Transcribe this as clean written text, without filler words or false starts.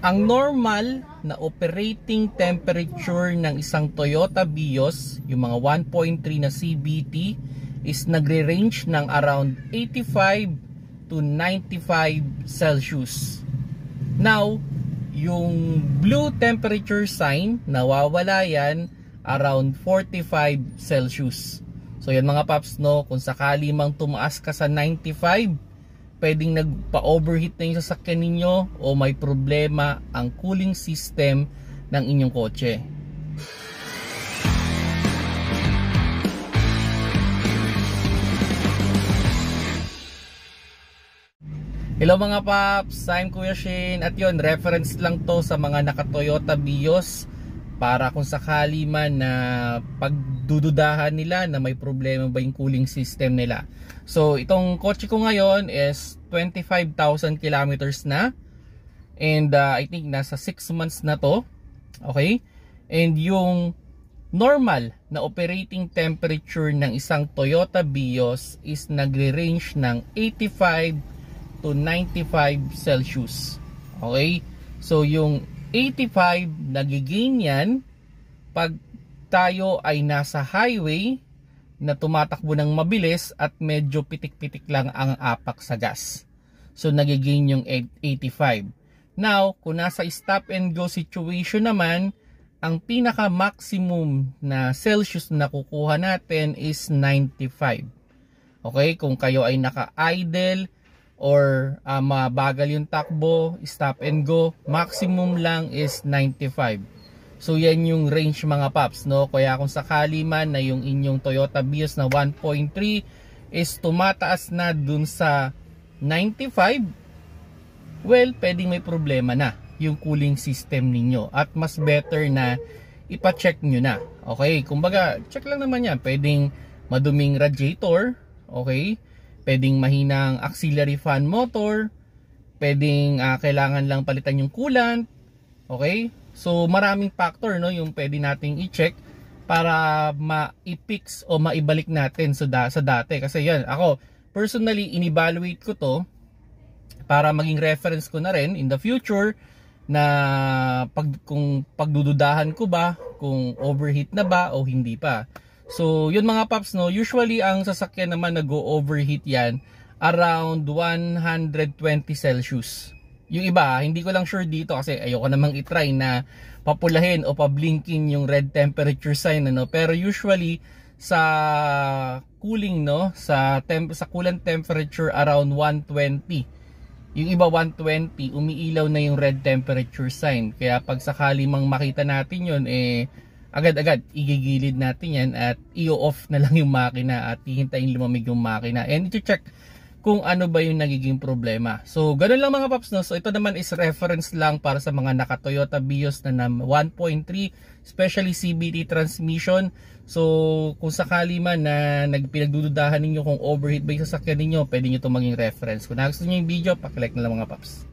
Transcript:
Ang normal na operating temperature ng isang Toyota Vios, yung mga 1.3 na CVT, is nagre-range ng around 85 to 95 Celsius. Now, yung blue temperature sign, nawawala yan around 45 Celsius. So yan mga paps, no, kung sakali mang tumaas ka sa 95, pwedeng nagpa-overheat na yung sasakyan ninyo o may problema ang cooling system ng inyong kotse. Hello mga paps, I'm Kuya Shane at yun, reference lang to sa mga naka-Toyota Vios para kung sakali man na pagdududahan nila na may problema ba yung cooling system nila. So itong kotse ko ngayon is 25,000 kilometers na, and I think nasa 6 months na to. Okay, and yung normal na operating temperature ng isang Toyota Vios is nagre-range ng 85 to 95 Celsius. Okay, so yung 85 nagigain yan pag tayo ay nasa highway na tumatakbo ng mabilis at medyo pitik-pitik lang ang apak sa gas. So nagigain yung 85. Now, kung nasa stop and go situation naman, ang pinaka maximum na Celsius na kukuha natin is 95. Okay, kung kayo ay naka-idle or mabagal yung takbo, stop and go, maximum lang is 95. So yan yung range mga paps, no? Kaya kung sakali man na yung inyong Toyota Vios na 1.3 is tumataas na dun sa 95, well, pwedeng may problema na yung cooling system ninyo at mas better na ipa-check nyo na. Okay, kumbaga check lang naman yan. Pwedeng maduming radiator, okay, pwedeng mahinang auxiliary fan motor, pwedeng kailangan lang palitan yung coolant. Okay, so maraming factor, no, yung pwede nating i-check para ma-fix o maibalik natin sa dati. Kasi yan, ako personally in-evaluate ko to para maging reference ko na rin in the future na kung pagdududahan ko ba kung overheat na ba o hindi pa. So yun mga paps, no, usually ang sasakyan naman nag-overheat yan around 120 Celsius. Yung iba, hindi ko lang sure dito kasi ayoko namang itry na papulahin o pablinking yung red temperature sign, ano. Pero usually sa cooling, no, sa coolant temperature around 120. Yung iba 120, umiilaw na yung red temperature sign. Kaya pag sakali mang makita natin yun, agad-agad igigilid natin yan at i-off na lang yung makina at hihintayin lumamig yung makina. And i-check kung ano ba yung nagiging problema. So, ganun lang mga paps, no? So, ito naman is reference lang para sa mga naka-Toyota Vios na 1.3, especially CVT transmission. So, kung sakali man na pinagdududahan ninyo kung overheat ba yung sasakyan ninyo, pwede nyo ito maging reference. Kung nagustuhan nyo yung video, pakilike na lang mga paps.